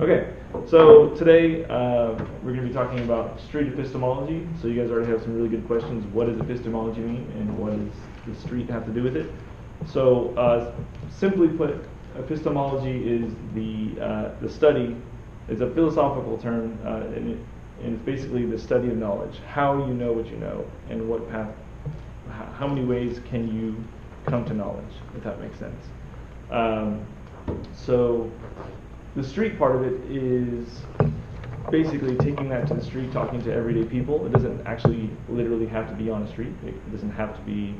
Okay, so today we're going to be talking about street epistemology. So you guys already have some really good questions. What does epistemology mean, and what does the street have to do with it? So simply put, epistemology is the study. It's a philosophical term, and it's basically the study of knowledge. How you know what you know, and what path, how many ways can you come to knowledge, if that makes sense. So the street part of it is basically taking that to the street, talking to everyday people. It doesn't actually literally have to be on a street. It doesn't have to be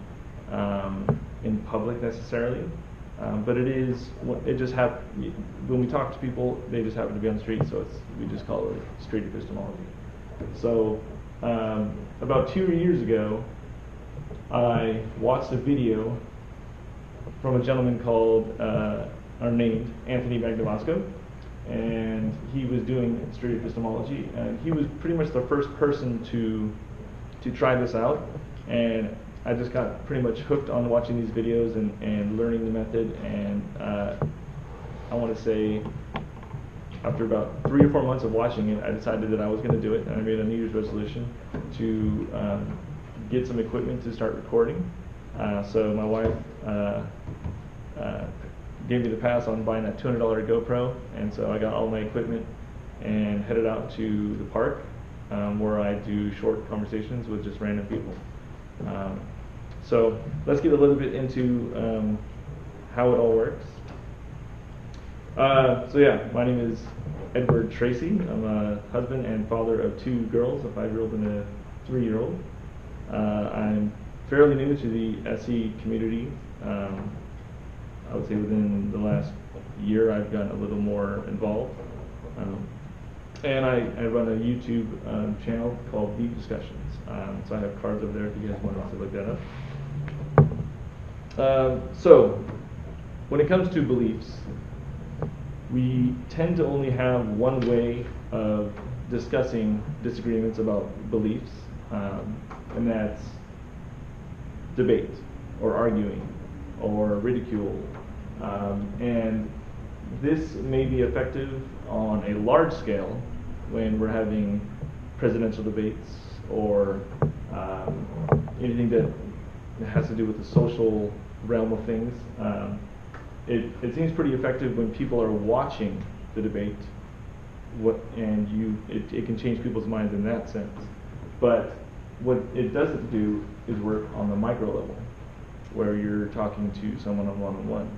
in public necessarily. But it is, it just when we talk to people, they just happen to be on the street, so we just call it street epistemology. So about 2 years ago, I watched a video from a gentleman called, or named Anthony Magnabosco, and he was doing street epistemology, and he was pretty much the first person to try this out, and I just got pretty much hooked on watching these videos and learning the method, and I want to say after about 3 or 4 months of watching it, I decided that I was going to do it, and I made a New Year's resolution to get some equipment to start recording. So my wife gave me the pass on buying that $200 GoPro, and so I got all my equipment and headed out to the park where I do short conversations with just random people. So let's get a little bit into how it all works. So yeah, my name is Edward Tracy. I'm a husband and father of 2 girls, a 5-year-old and a 3-year-old. I'm fairly new to the SE community. I would say within the last year I've gotten a little more involved. And I run a YouTube channel called Disccusions. So I have cards over there if you guys want to look that up. So when it comes to beliefs, we tend to only have one way of discussing disagreements about beliefs, and that's debate or arguing or ridicule. And this may be effective on a large scale when we're having presidential debates or anything that has to do with the social realm of things. It seems pretty effective when people are watching the debate, it can change people's minds in that sense. But what it doesn't do is work on the micro level, where you're talking to someone on one-on-one.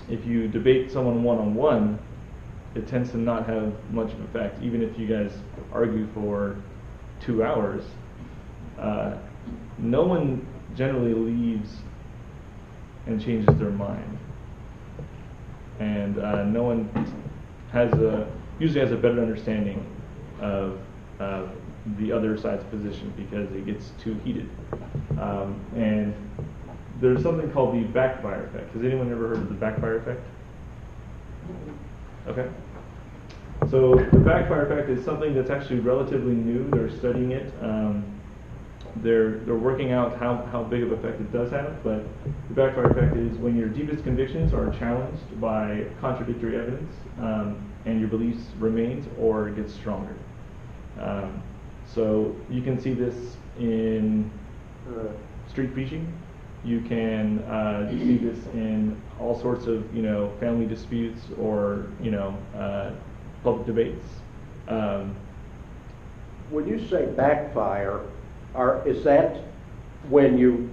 If you debate someone one-on-one, it tends to not have much of effect. Even if you guys argue for 2 hours, no one generally leaves and changes their mind. And no one usually has a better understanding of the other side's position because it gets too heated. And there's something called the backfire effect. Has anyone ever heard of the backfire effect? Okay. So the backfire effect is something that's actually relatively new. They're studying it. They're working out how big of an effect it does have, but the backfire effect is when your deepest convictions are challenged by contradictory evidence, and your beliefs remains or gets stronger. So you can see this in street preaching. You can see this in all sorts of family disputes or public debates. When you say backfire, is that when you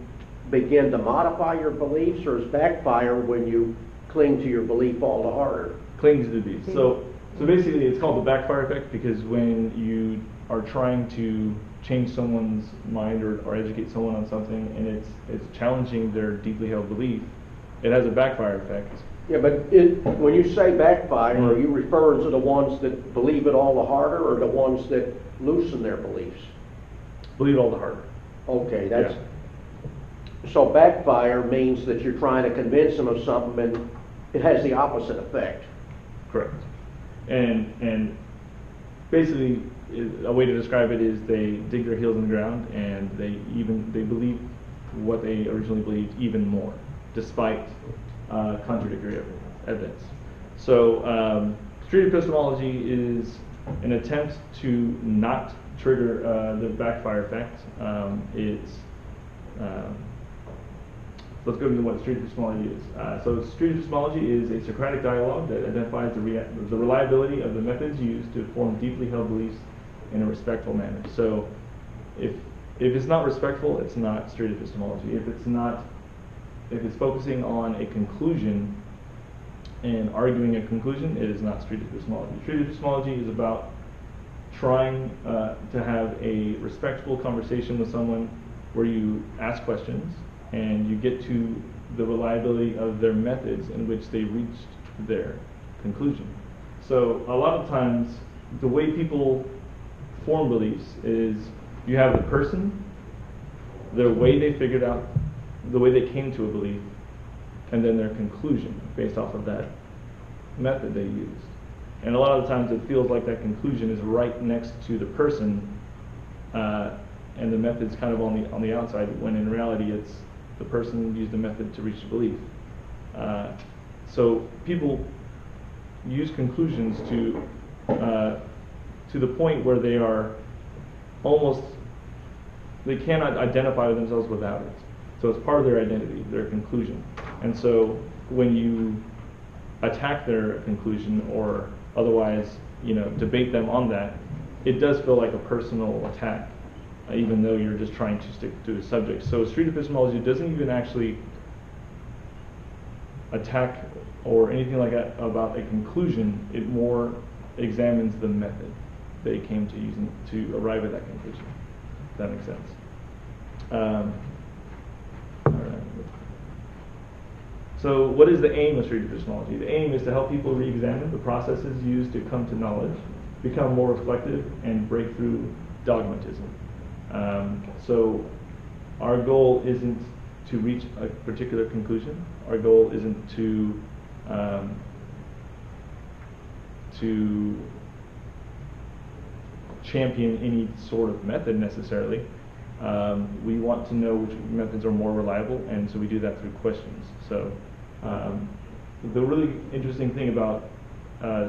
begin to modify your beliefs, or is backfire when you cling to your belief all the harder? Cling to the belief. So basically it's called the backfire effect because when you are trying to change someone's mind or educate someone on something and it's challenging their deeply held belief, it has a backfire effect. Yeah, but when you say backfire, are you referring to the ones that believe it all the harder or the ones that loosen their beliefs? Believe all the harder. Okay, that's so backfire means that you're trying to convince them of something and it has the opposite effect. Correct. And basically a way to describe it is they dig their heels in the ground and they believe what they originally believed even more, despite contradictory evidence. So Street epistemology is an attempt to not trigger the backfire effect. Let's go into what street epistemology is. So street epistemology is a Socratic dialogue that identifies the reliability of the methods used to form deeply held beliefs in a respectful manner. So if it's not respectful, it's not street epistemology. If it's focusing on a conclusion and arguing a conclusion, it is not street epistemology. Street epistemology is about trying to have a respectful conversation with someone where you ask questions and you get to the reliability of their methods in which they reached their conclusion. So a lot of times, the way people form beliefs is you have the person, the way they figured out, the way they came to a belief, and then their conclusion based off of that method they used. And a lot of times it feels like that conclusion is right next to the person, and the method's kind of on the outside, when in reality it's the person used the method to reach a belief. So people use conclusions to the point where they are they cannot identify themselves without it. So it's part of their identity, their conclusion. And so when you attack their conclusion or otherwise, debate them on that, it does feel like a personal attack, even though you're just trying to stick to a subject. So street epistemology doesn't even actually attack or anything like that about a conclusion. It more examines the method they came to using to arrive at that conclusion. If that makes sense. All right. So what is the aim of street epistemology? The aim is to help people re-examine the processes used to come to knowledge, become more reflective, and break through dogmatism. So our goal isn't to reach a particular conclusion. Our goal isn't to champion any sort of method necessarily. We want to know which methods are more reliable, and so we do that through questions. So the really interesting thing about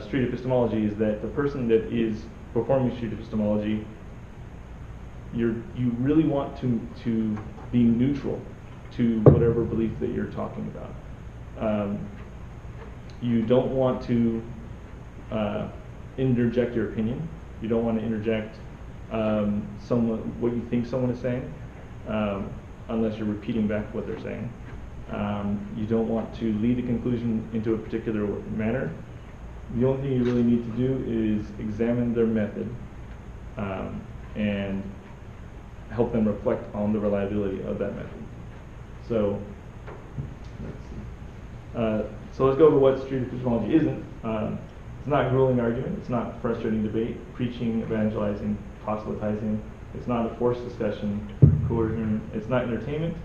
street epistemology is that the person that is performing street epistemology, you really want to be neutral to whatever belief that you're talking about. You don't want to interject your opinion. You don't want to interject what you think someone is saying, unless you're repeating back what they're saying. You don't want to lead a conclusion into a particular manner. The only thing you really need to do is examine their method and help them reflect on the reliability of that method. So let's go over what street epistemology isn't. It's not grueling argument. It's not frustrating debate, preaching, evangelizing, proselytizing. It's not a forced discussion, coercion. It's not entertainment,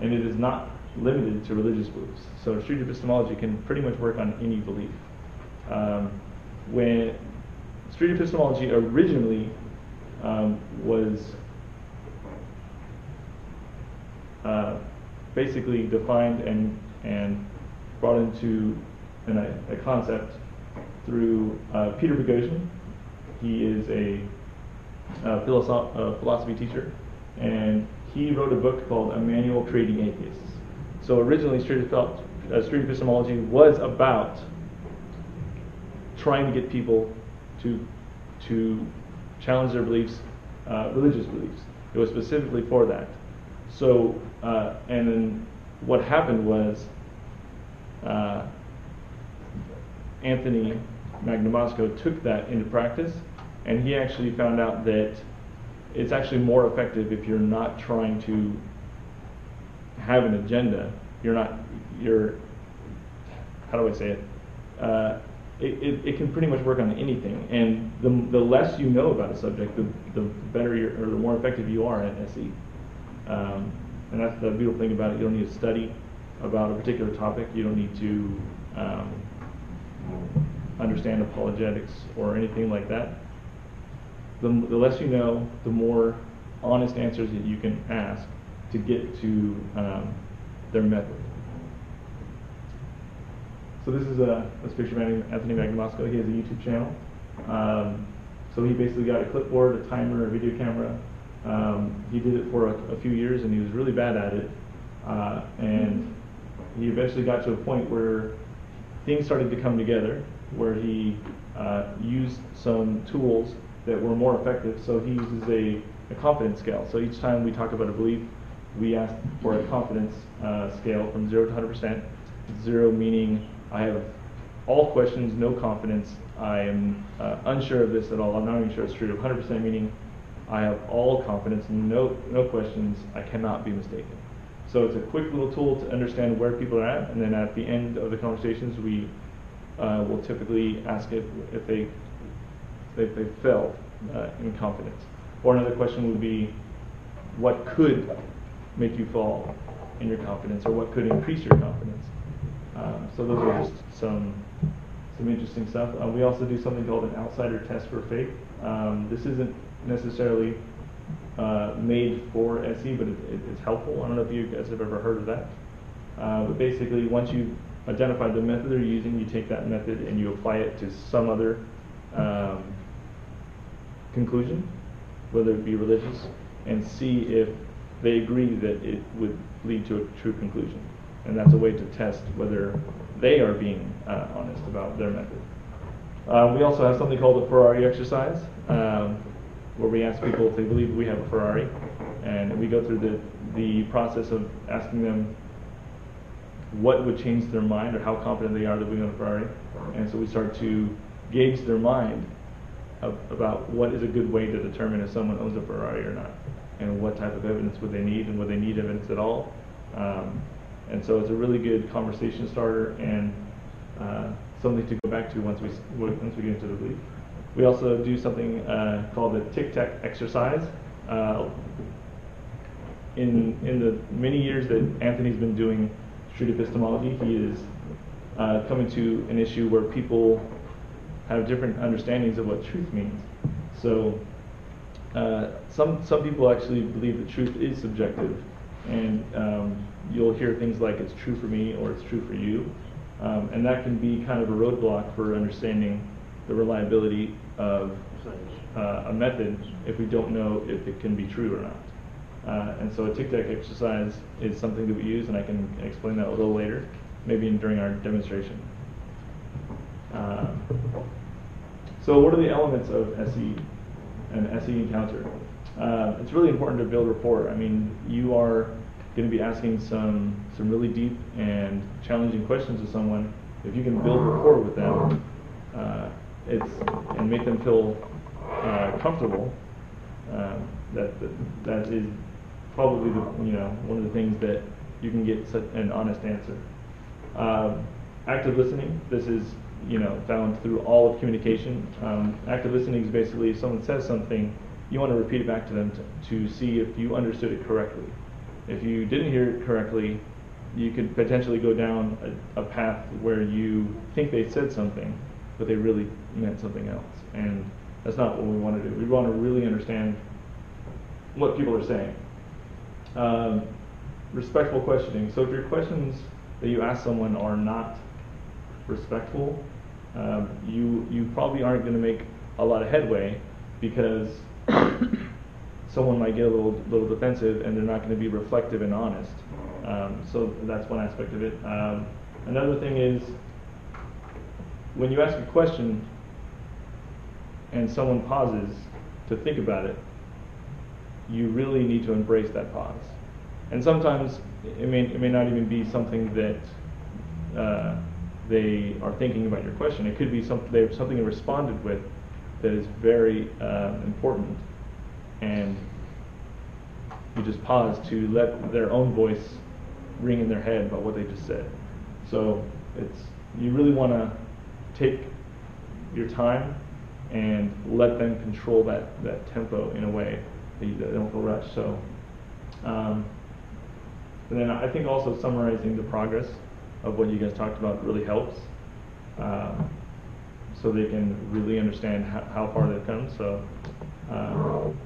and it is not limited to religious beliefs. So street epistemology can pretty much work on any belief. When street epistemology originally was basically defined and brought into a concept through Peter Boghossian. He is a philosophy teacher, and he wrote a book called A Manual Creating Atheists. So originally, street epistemology was about trying to get people to challenge their beliefs, religious beliefs. It was specifically for that. So, and then what happened was Anthony Magnabosco took that into practice, and he actually found out that it's actually more effective if you're not trying to have an agenda. How do I say it? It can pretty much work on anything, and the less you know about a subject, the better or the more effective you are at SE. And that's the beautiful thing about it. You don't need to study about a particular topic. You don't need to understand apologetics or anything like that. The less you know, the more honest answers that you can ask to get to their method. So this is a picture of Anthony Magnabosco. He has a YouTube channel. So he basically got a clipboard, a timer, a video camera. He did it for a few years, and he was really bad at it. And he eventually got to a point where things started to come together, where he used some tools that were more effective. So he uses a confidence scale. So each time we talk about a belief, we ask for a confidence scale from 0 to 100%. 0 meaning I have all questions, no confidence. I am unsure of this at all. I'm not even sure it's true. 100% meaning I have all confidence, no questions. I cannot be mistaken. So it's a quick little tool to understand where people are at, and then at the end of the conversations, we will typically ask if they fell in confidence. Or another question would be, what could make you fall in your confidence, or what could increase your confidence? So those are just some interesting stuff. We also do something called an outsider test for faith. This isn't necessarily made for SE, but it's helpful. I don't know if you guys have ever heard of that. But basically, once you've identified the method they're using, you take that method and you apply it to some other conclusion, whether it be religious, and see if they agree that it would lead to a true conclusion. And that's a way to test whether they are being honest about their method. We also have something called the Ferrari exercise, where we ask people if they believe we have a Ferrari, and we go through the process of asking them what would change their mind, or how confident they are that we own a Ferrari. And so we start to gauge their mind about what is a good way to determine if someone owns a Ferrari or not, and what type of evidence would they need, and would they need evidence at all. And so it's a really good conversation starter, and something to go back to once we get into the belief. We also do something called the tic-tac exercise. In the many years that Anthony's been doing Street Epistemology, he is coming to an issue where people have different understandings of what truth means. So some people actually believe that truth is subjective, and you'll hear things like it's true for me or it's true for you, and that can be kind of a roadblock for understanding the reliability of a method if we don't know if it can be true or not. And so a tic-tac exercise is something that we use, and I can explain that a little later, maybe during our demonstration. So what are the elements of SE, an SE encounter? It's really important to build rapport. I mean, you are going to be asking some really deep and challenging questions to someone. If you can build rapport with them, and make them feel comfortable, that is probably one of the things that you can get an honest answer. Active listening. This is found through all of communication. Active listening is basically if someone says something, you want to repeat it back to them to see if you understood it correctly. If you didn't hear it correctly, you could potentially go down a path where you think they said something, but they really meant something else. And that's not what we want to do. We want to really understand what people are saying. Respectful questioning. So if your questions that you ask someone are not respectful, you probably aren't going to make a lot of headway, because someone might get a little defensive, and they're not going to be reflective and honest. So that's one aspect of it. Another thing is, when you ask a question and someone pauses to think about it, you really need to embrace that pause. And sometimes it may not even be something that they are thinking about your question. It could be something they responded with that is very important, and you just pause to let their own voice ring in their head about what they just said. So you really want to take your time and let them control that tempo in a way that you don't feel rushed. So, and then I think also summarizing the progress of what you guys talked about really helps, so they can really understand how far they've come. So,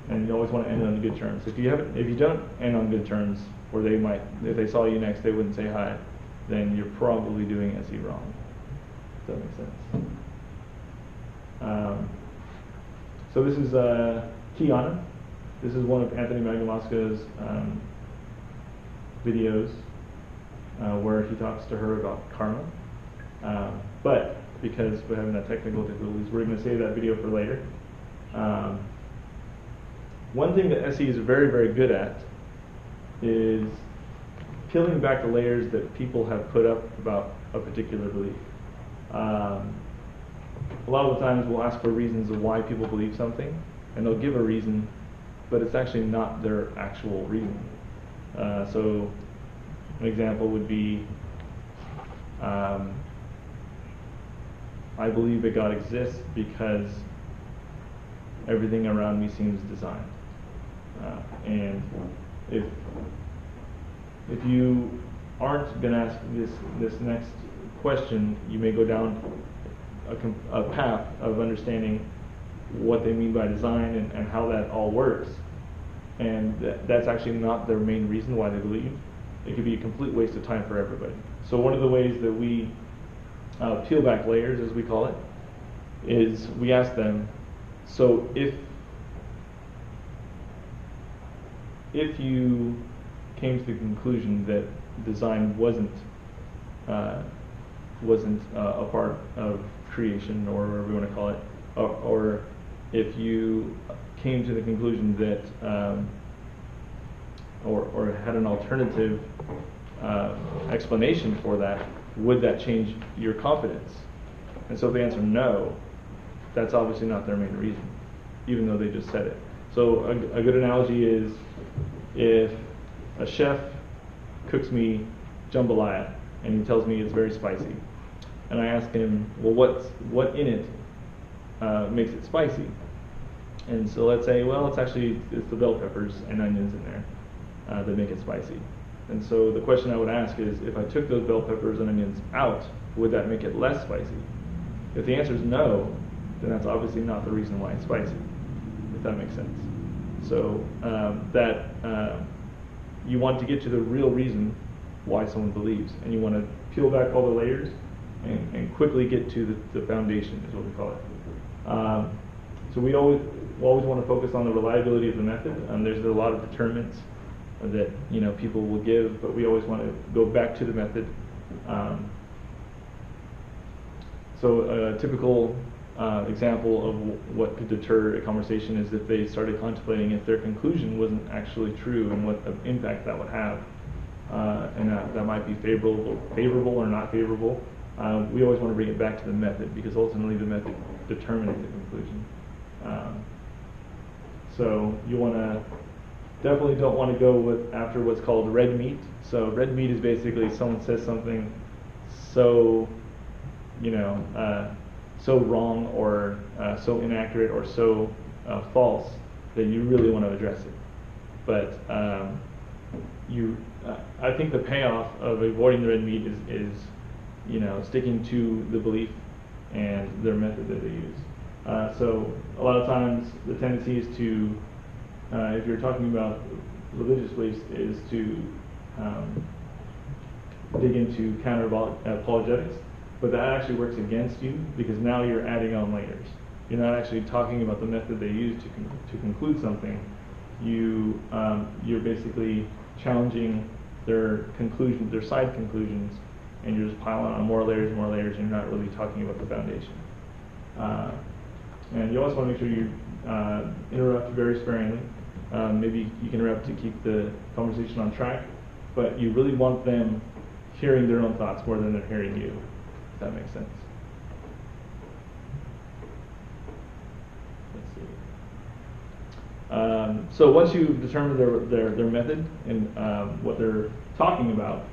and you always want to end on good terms. If you don't end on good terms, where if they saw you next, they wouldn't say hi, then you're probably doing SE wrong. that makes sense. So this is Kiana. This is one of Anthony Magnabosco's videos where he talks to her about karma. But because we're having that technical difficulties, we're going to save that video for later. One thing that SE is very, very good at is peeling back the layers that people have put up about a particular belief. A lot of the times we'll ask for reasons of why people believe something, and they'll give a reason, but it's actually not their actual reason. So an example would be, I believe that God exists because everything around me seems designed. And if you aren't going to ask this next question, you may go down a path of understanding what they mean by design and how that all works. And that's actually not their main reason why they believe. It could be a complete waste of time for everybody. So one of the ways that we peel back layers, as we call it, is we ask them, so if you came to the conclusion that design wasn't a part of creation, or whatever we want to call it, or if you came to the conclusion that or had an alternative explanation for that, would that change your confidence? And so if they answer no, that's obviously not their main reason, even though they just said it. So a good analogy is if a chef cooks me jambalaya and he tells me it's very spicy, and I ask him, well, what in it makes it spicy? And so let's say, well, it's the bell peppers and onions in there that make it spicy. And so the question I would ask is, if I took those bell peppers and onions out, would that make it less spicy? If the answer is no, then that's obviously not the reason why it's spicy, if that makes sense. So you want to get to the real reason why someone believes, and you want to peel back all the layers and quickly get to the foundation, is what we call it. So we always want to focus on the reliability of the method. There's a lot of determinants that people will give, but we always want to go back to the method. So a typical example of what could deter a conversation is if they started contemplating if their conclusion wasn't actually true and what impact that would have, and that might be favorable or not favorable. We always want to bring it back to the method, because ultimately the method determines the conclusion. So you definitely don't want to go after what's called red meat. So red meat is basically someone says something so so wrong or so inaccurate or so false that you really want to address it. But I think the payoff of avoiding the red meat is sticking to the belief and their method that they use. So a lot of times the tendency is to, if you're talking about religious beliefs, is to dig into counter-apologetics, but that actually works against you, because now you're adding on layers. You're not actually talking about the method they use to conclude something. You're basically challenging their conclusions, their side conclusions, and you're just piling on more layers, and you're not really talking about the foundation. And you also want to make sure you interrupt very sparingly. Maybe you can interrupt to keep the conversation on track, but you really want them hearing their own thoughts more than they're hearing you, if that makes sense. Let's see. So once you've determined their method and what they're talking about,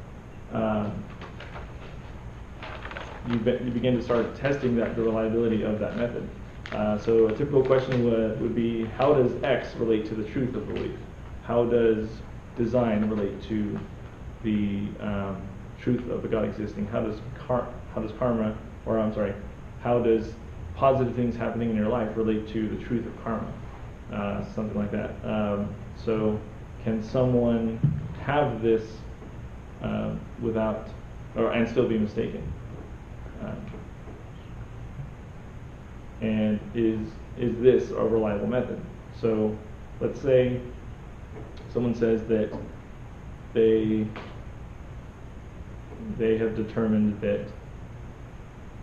you begin to start testing the reliability of that method. So a typical question would be, how does X relate to the truth of belief? How does design relate to the truth of the God existing? How does karma, or I'm sorry, how does positive things happening in your life relate to the truth of karma? Something like that. So can someone have this and still be mistaken? And is this a reliable method? So let's say someone says that they have determined that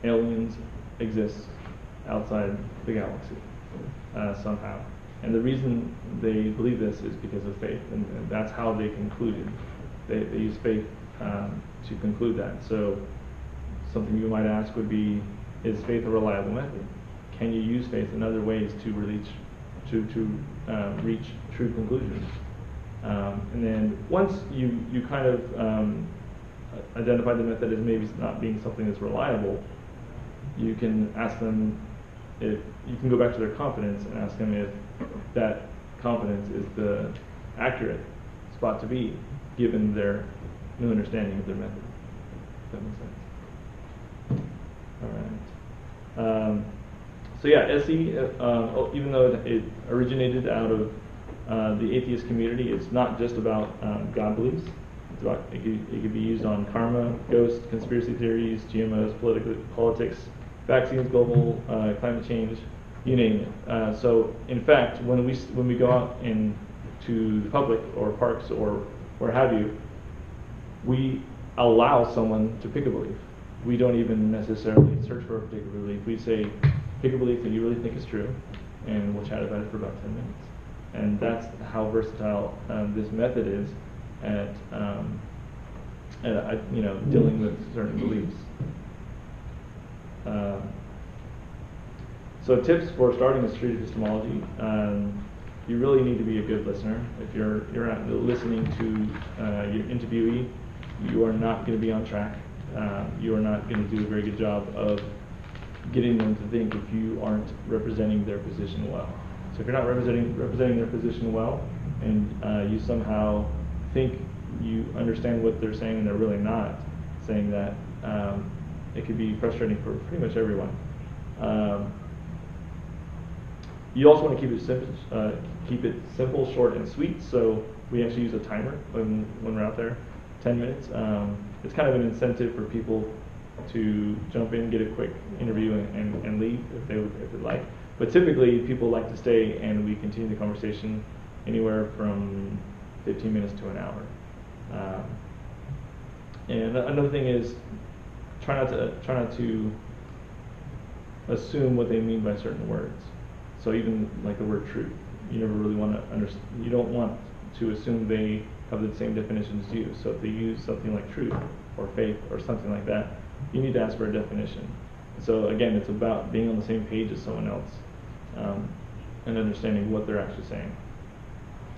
aliens exist outside the galaxy somehow. And the reason they believe this is because of faith, and that's how they concluded. They use faith to conclude that. So something you might ask would be, is faith a reliable method? Can you use faith in other ways to reach true conclusions? And then once you kind of identify the method as maybe not being something that's reliable, you can ask them if you can go back to their confidence and ask them if that confidence is the accurate spot to be, given their new understanding of their method. If that makes sense. All right. So yeah, SE, even though it originated out of the atheist community, it's not just about God beliefs. It's about, it could be used on karma, ghosts, conspiracy theories, GMOs, politics, vaccines, global climate change, you name it. So in fact, when we go out into the public or parks or where have you, we allow someone to pick a belief. We don't even necessarily search for a particular belief. We say, pick a belief that you really think is true, and we'll chat about it for about 10 minutes. And that's how versatile this method is at dealing with certain beliefs. So tips for starting with street epistemology. You really need to be a good listener. If you're not listening to your interviewee, you are not going to be on track. You are not going to do a very good job of getting them to think if you aren't representing their position well. So if you're not representing their position well, and you somehow think you understand what they're saying and they're really not saying that, it could be frustrating for pretty much everyone. You also want to keep it simple, short, and sweet. So we actually use a timer when we're out there, 10 minutes. It's kind of an incentive for people to jump in, get a quick interview, and leave if they'd like. But typically, people like to stay, and we continue the conversation anywhere from 15 minutes to an hour. And another thing is, try not to assume what they mean by certain words. So even like the word truth, you never really want to understand. You don't want to assume they have the same definition as you. So if they use something like truth or faith or something like that, you need to ask for a definition. So again, it's about being on the same page as someone else and understanding what they're actually saying.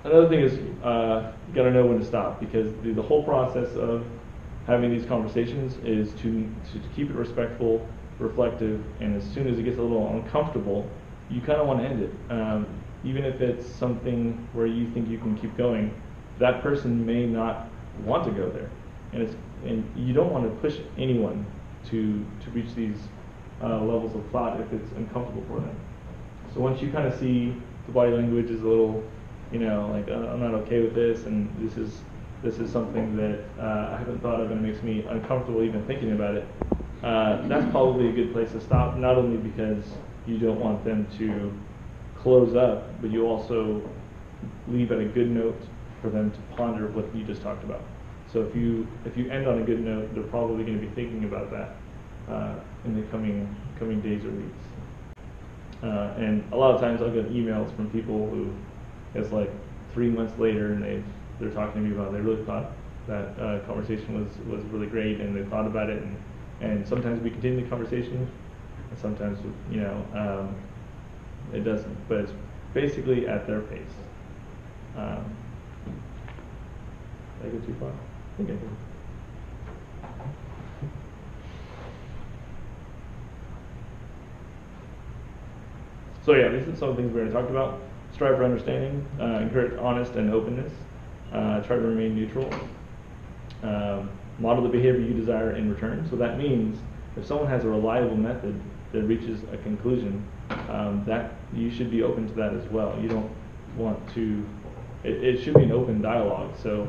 Another thing is you got to know when to stop, because the whole process of having these conversations is to keep it respectful, reflective, and as soon as it gets a little uncomfortable, you kind of want to end it. Even if it's something where you think you can keep going, that person may not want to go there, and you don't want to push anyone to reach these levels of thought if it's uncomfortable for them. So once you kind of see the body language is a little, like I'm not okay with this, and this is something that I haven't thought of and it makes me uncomfortable even thinking about it, that's probably a good place to stop, not only because you don't want them to close up, but you also leave at a good note for them to ponder what you just talked about. So if you end on a good note, they're probably going to be thinking about that in the coming days or weeks. And a lot of times I'll get emails from people who, it's like 3 months later, and they're talking to me about, they really thought that conversation was really great, and they thought about it, and sometimes we continue the conversation, and sometimes it doesn't, but it's basically at their pace. Did I go too far? I think I did. So yeah, these are some of the things we're going to talk about. Strive for understanding, encourage honest and openness, try to remain neutral, model the behavior you desire in return. So that means if someone has a reliable method that reaches a conclusion, that you should be open to that as well. You don't want to, it should be an open dialogue. So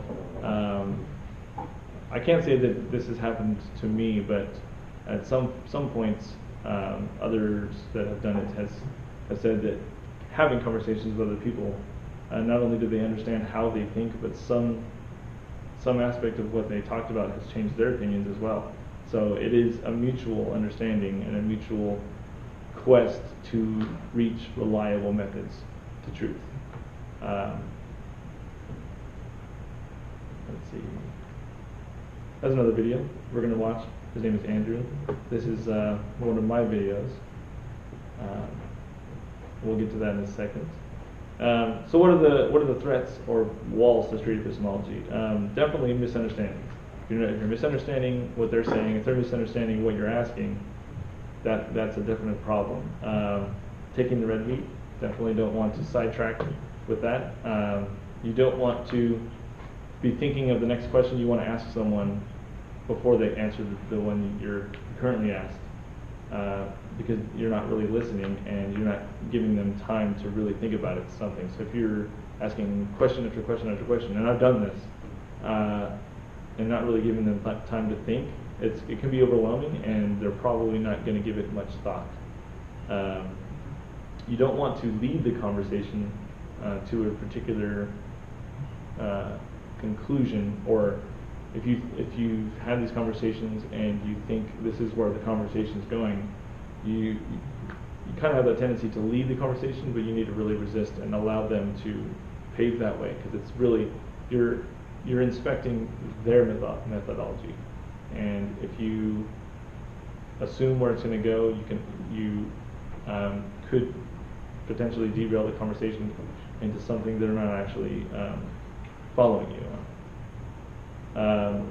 I can't say that this has happened to me, but at some points Others that have done it have said that having conversations with other people, not only do they understand how they think, but some aspect of what they talked about has changed their opinions as well. So it is a mutual understanding and a mutual quest to reach reliable methods to truth. Let's see. That's another video we're going to watch. His name is Andrew. This is one of my videos. We'll get to that in a second. So what are the threats or walls to street epistemology? Definitely misunderstandings. If you're misunderstanding what they're saying, if they're misunderstanding what you're asking, that's a definite problem. Taking the red meat, definitely don't want to sidetrack with that. You don't want to be thinking of the next question you want to ask someone before they answer the one you're currently asked, because you're not really listening and you're not giving them time to really think about something. So if you're asking question after question after question, and I've done this, and not really giving them time to think, it can be overwhelming, and they're probably not going to give it much thought. You don't want to lead the conversation to a particular conclusion, or if you've had these conversations and you think this is where the conversation is going, you kind of have that tendency to lead the conversation, but you need to really resist and allow them to pave that way, because it's really you're inspecting their methodology, and if you assume where it's going to go, you could potentially derail the conversation into something they're not actually following you on.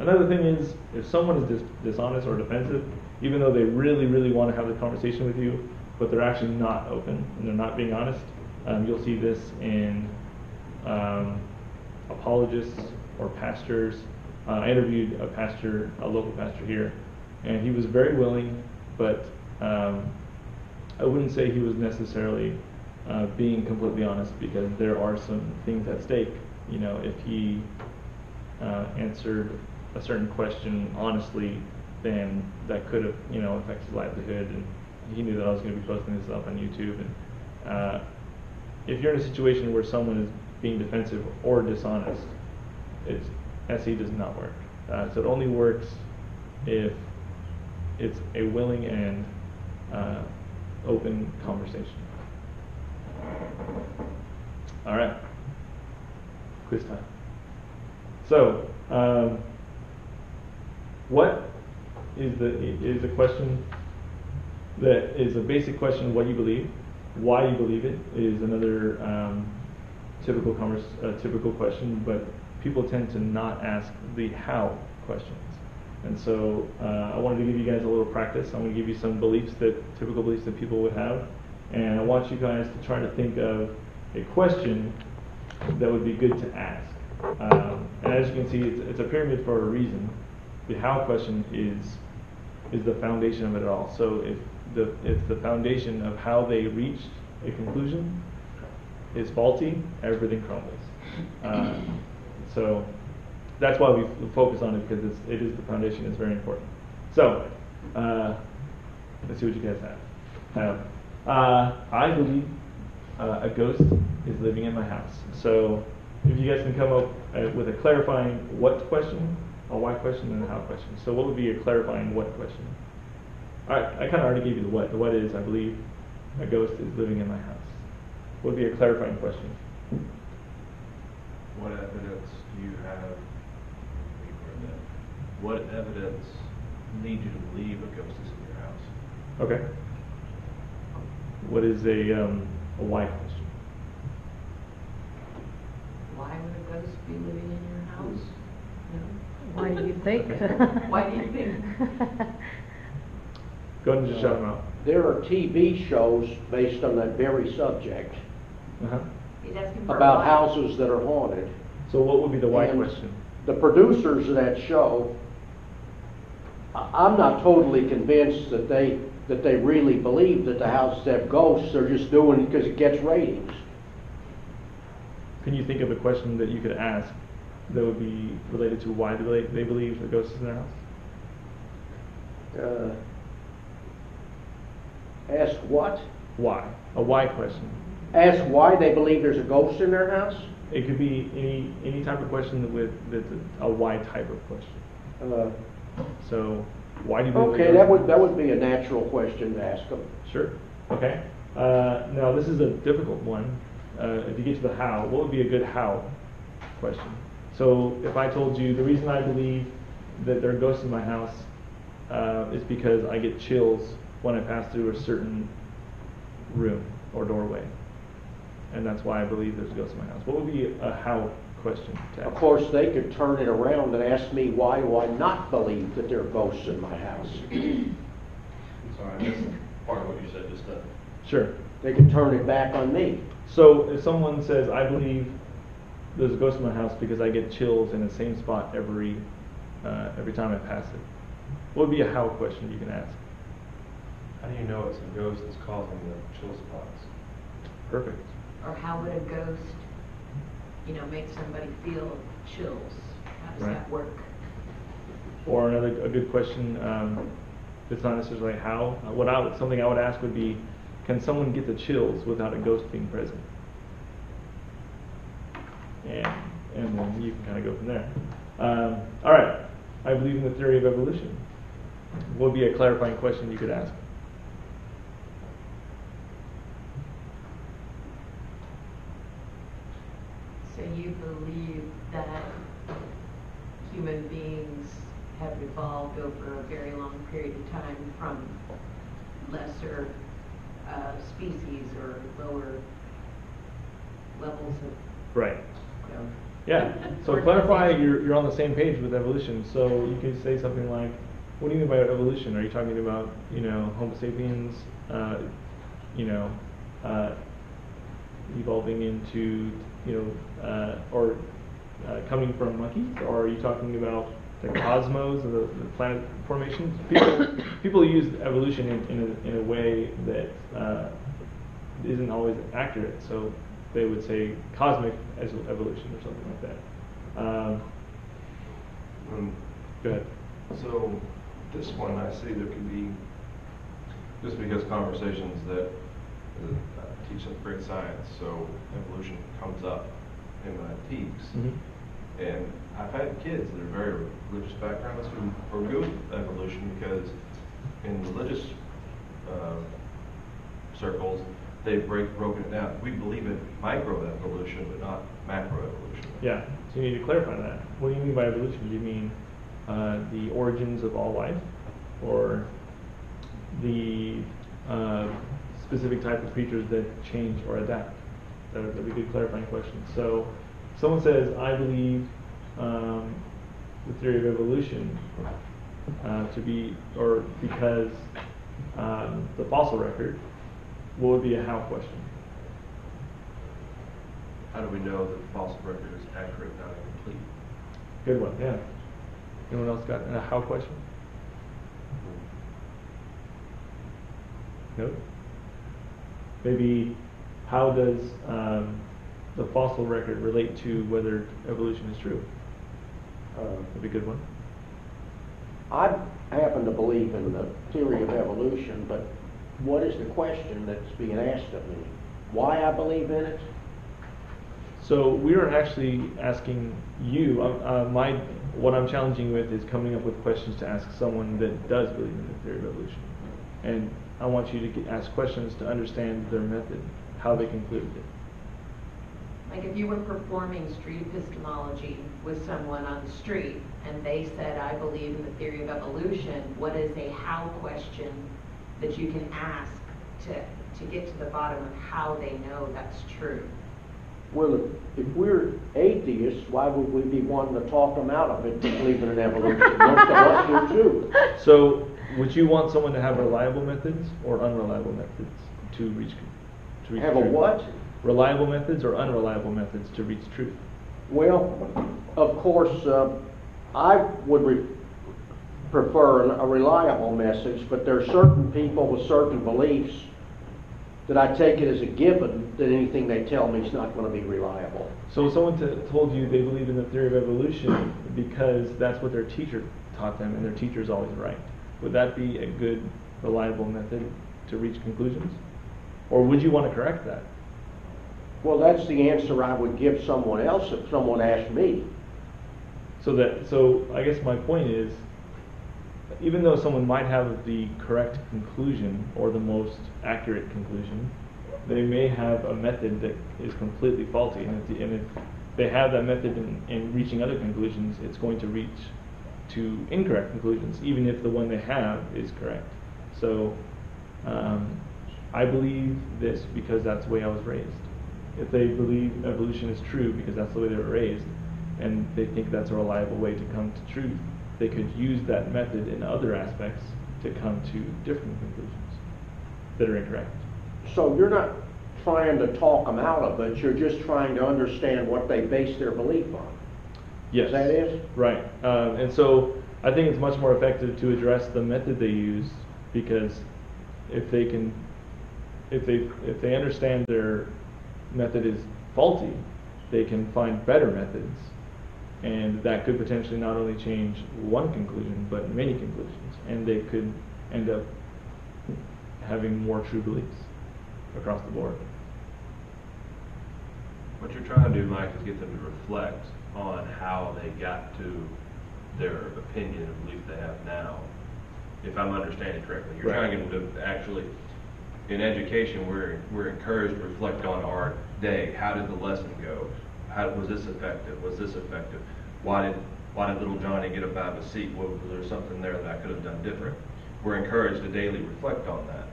Another thing is, if someone is dishonest or defensive, even though they really, really want to have the conversation with you, but they're actually not open and they're not being honest, you'll see this in apologists or pastors. I interviewed a local pastor here, and he was very willing, but I wouldn't say he was necessarily being completely honest, because there are some things at stake. You know, if he answered a certain question honestly, then that could have, affected his livelihood, and he knew that I was going to be posting this up on YouTube. And if you're in a situation where someone is being defensive or dishonest, SE does not work. So it only works if it's a willing and open conversation. All right, quiz time. So, what is a question that is a basic question? What you believe, why you believe it is another typical question, but people tend to not ask the how questions. And so I wanted to give you guys a little practice. I'm going to give you some typical beliefs that people would have, and I want you guys to try to think of a question that would be good to ask. And as you can see, it's a pyramid for a reason. The how question is the foundation of it all. So if the foundation of how they reached a conclusion is faulty, everything crumbles. So that's why we focus on it, because it is the foundation. It's very important. So let's see what you guys have. I believe a ghost is living in my house. So if you guys can come up with a clarifying what question, a why question, and a how question. So what would be a clarifying what question? All right, I kind of already gave you the what. The what is, I believe a ghost is living in my house. What would be a clarifying question? What evidence do you have? What evidence leads you to believe a ghost is in your house? Okay. What is a why question? Why would a ghost be living in your house? Why do you think? Why do you think? Go ahead and just shout them out. There are TV shows based on that very subject Uh-huh. He's asking for about why. houses that are haunted. So what would be the why And question? the producers of that show, I'm not totally convinced that they really believe that the houses have ghosts. They're just doing it because it gets ratings. Can you think of a question that you could ask that would be related to why they believe a ghost is in their house? Ask what? Why? A why question. Ask why they believe there's a ghost in their house? It could be any type of question that's a why type of question. So, why do you believe Okay, there's a ghost? that would be a natural question to ask them. Sure. Okay. Now this is a difficult one. If you get to the how, what would be a good how question? So if I told you the reason I believe that there are ghosts in my house is because I get chills when I pass through a certain room or doorway, and that's why I believe there's ghosts in my house. What would be a how question to ask? Of course, they could turn it around and ask me, why do I not believe that there are ghosts in my house? Sorry, I missed part of what you said just then. Sure. They could turn it back on me. So if someone says, I believe there's a ghost in my house because I get chills in the same spot every time I pass it, what would be a how question you can ask? How do you know it's a ghost that's causing the chill spots? Perfect. Or how would a ghost, make somebody feel chills? How does Right. that work? Or a good question, it's not necessarily how. Something I would ask would be, can someone get the chills without a ghost being present? And then you can kind of go from there. All right. I believe in the theory of evolution. What would be a clarifying question you could ask? So you believe that human beings have evolved over a very long period of time from lesser species or lower levels of Right. Yeah. So clarify, you're on the same page with evolution. So you could say something like, what do you mean by evolution? Are you talking about, Homo sapiens, evolving into, coming from monkeys? Or are you talking about the cosmos and the planet formations? People use evolution in a way that isn't always accurate. So they would say cosmic evolution or something like that. Go ahead. So this one, I see there could be, just because conversations that teach them great science, so evolution comes up in my peaks. Mm-hmm. And I've had kids that are very religious backgrounds who are good with evolution because in religious circles, they've broken it down. We believe in microevolution, but not macroevolution. Yeah, so you need to clarify that. What do you mean by evolution? Do you mean the origins of all life, or the specific type of creatures that change or adapt? That'd be a good clarifying question. So, someone says, I believe the theory of evolution to be, or because the fossil record, what would be a how question? How do we know that the fossil record is accurate, not incomplete? Good one, yeah. Anyone else got a how question? No? Maybe how does the fossil record relate to whether evolution is true? That'd be a good one. I happen to believe in the theory of evolution, but what is the question that's being asked of me? Why I believe in it? So we are actually asking you, what I'm challenging you with is coming up with questions to ask someone that does believe in the theory of evolution. And I want you to ask questions to understand their method, how they concluded it. Like if you were performing street epistemology with someone on the street and they said, I believe in the theory of evolution, what is a how question that you can ask to get to the bottom of how they know that's true? Well, if we're atheists, why would we be wanting to talk them out of it, believing in evolution? Most of us do too. So would you want someone to have reliable methods or unreliable methods to reach Have a truth? what? Reliable methods or unreliable methods to reach truth? Well, of course, I would prefer a reliable message, but there are certain people with certain beliefs that I take it as a given that anything they tell me is not going to be reliable. So if someone told you they believe in the theory of evolution because that's what their teacher taught them and their teacher's always right, would that be a good, reliable method to reach conclusions? Or would you want to correct that? Well, that's the answer I would give someone else if someone asked me. So I guess my point is, even though someone might have the correct conclusion or the most accurate conclusion, they may have a method that is completely faulty, and if they have that method in reaching other conclusions, it's going to reach to incorrect conclusions, even if the one they have is correct. So I believe this because that's the way I was raised. If they believe evolution is true because that's the way they were raised, and they think that's a reliable way to come to truth, they could use that method in other aspects to come to different conclusions that are incorrect. So you're not trying to talk them out of it, you're just trying to understand what they base their belief on. Yes. Is that it? Right. And so I think it's much more effective to address the method they use, because if they understand their method is faulty, they can find better methods, and that could potentially not only change one conclusion but many conclusions, and they could end up having more true beliefs across the board. What you're trying to do, Mike, is get them to reflect on how they got to their opinion and belief they have now, if I'm understanding correctly. You're Right. trying to get them to actually, in education, we're encouraged to reflect on our day. How did the lesson go? How was this effective? Was this effective? Why did little Johnny get up out of his seat? Was there something there that I could have done different? We're encouraged to daily reflect on that.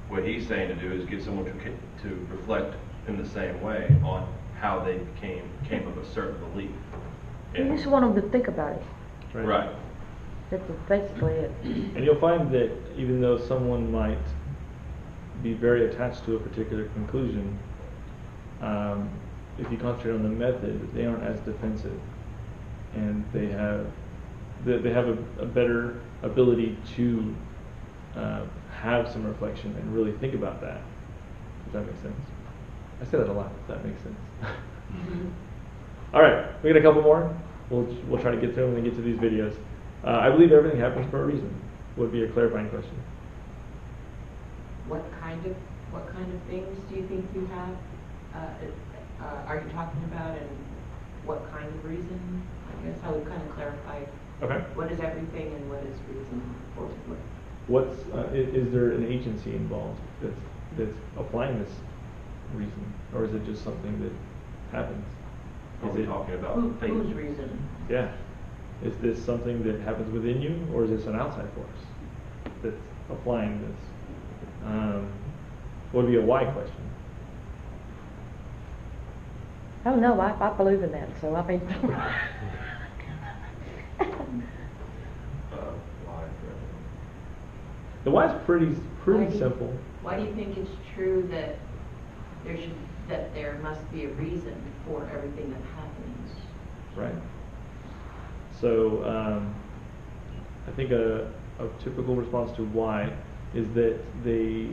What he's saying to do is get someone to reflect in the same way on how they came of a certain belief. You just want them to think about it. Right. That's basically it. And you'll find that even though someone might be very attached to a particular conclusion, if you concentrate on the method, they aren't as defensive, and they have a better ability to have some reflection and really think about that. If that makes sense. I say that a lot. If that makes sense. All right, we got a couple more. We'll try to get through them and then get to these videos. I believe everything happens for a reason. Would be a clarifying question. What kind of things do you think you have? Are you talking about, and what kind of reason? I guess I would kind of clarify. Okay. What is everything and what is reason for what? Is there an agency involved that's applying this reason, or is it just something that happens? Are we talking about things? Whose reason? Yeah. Is this something that happens within you, or is this an outside force that's applying this? Would be a why question. I don't know, I believe in that, so I mean. Why? The why is pretty simple. Why do you think it's true that there must be a reason for everything that happens? Right. So I think a typical response to why is that they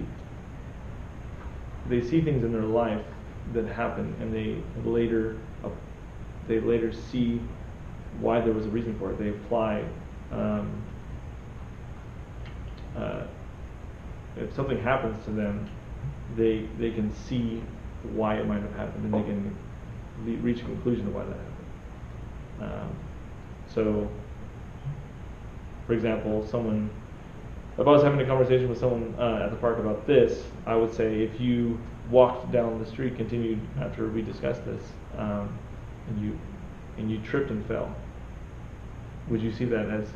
see things in their life that happen, and they later see why there was a reason for it. They apply. If something happens to them, they can see why it might have happened, and they can reach a conclusion of why that happened. So, for example, if I was having a conversation with someone at the park about this, I would say, if you walked down the street, continued after we discussed this, and you tripped and fell, would you see that as,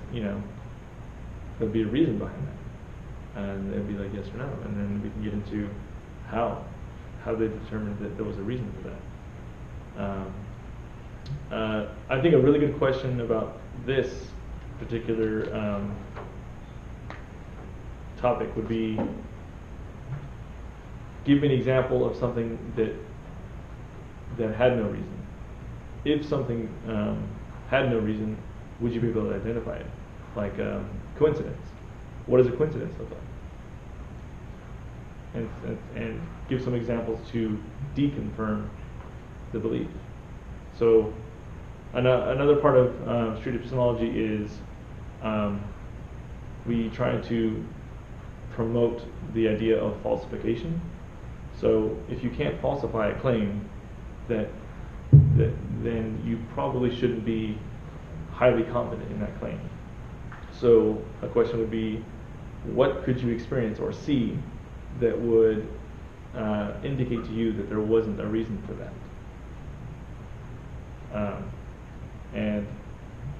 there'd be a reason behind that? And they'd be like, yes or no, and then we can get into how they determined that there was a reason for that. I think a really good question about this particular topic would be, give me an example of something that had no reason. If something had no reason, would you be able to identify it? Like coincidence. What does a coincidence look like? And give some examples to deconfirm the belief. So another part of street epistemology is we try to promote the idea of falsification. So if you can't falsify a claim, then you probably shouldn't be highly confident in that claim. So a question would be, what could you experience or see that would indicate to you that there wasn't a reason for that?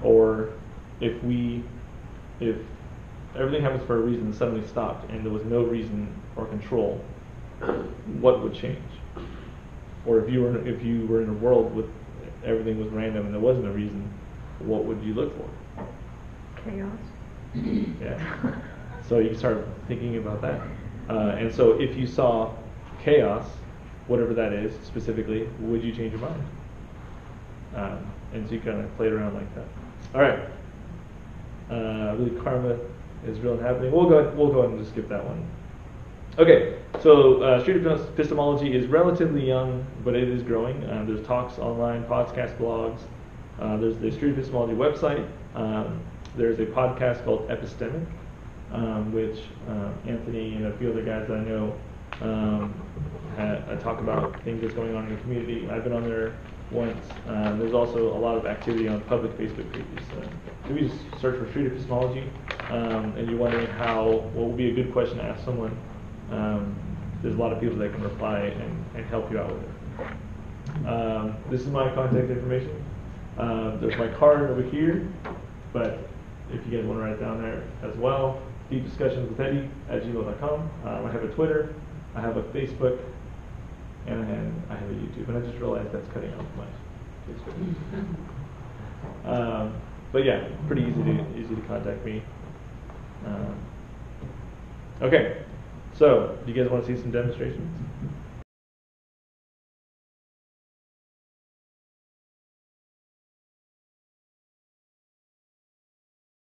Or if everything happens for a reason and suddenly stopped and there was no reason or control, what would change? Or if you were in a world with everything was random and there wasn't a reason, what would you look for? Chaos. Yeah. So you start thinking about that. And so if you saw chaos, whatever that is specifically, would you change your mind? And so you kind of played around like that. All right. Really, karma is real and happening. We'll go ahead and just skip that one. Okay. So Street Epistemology is relatively young, but it is growing. There's talks online, podcasts, blogs. There's the Street Epistemology website. There's a podcast called Epistemic, which Anthony and a few other guys that I know talk about things that's going on in the community. I've been on there once. There's also a lot of activity on public Facebook pages. If you just search for Street Epistemology and you're wondering what would be a good question to ask someone, there's a lot of people that can reply and help you out with it. This is my contact information. There's my card over here, but if you guys want to write it down there as well, deepdiscussionswithEddie@gmail.com. I have a Twitter, I have a Facebook, and I have a YouTube. And I just realized that's cutting off my Facebook. But yeah, pretty easy to contact me. Okay, so do you guys want to see some demonstrations?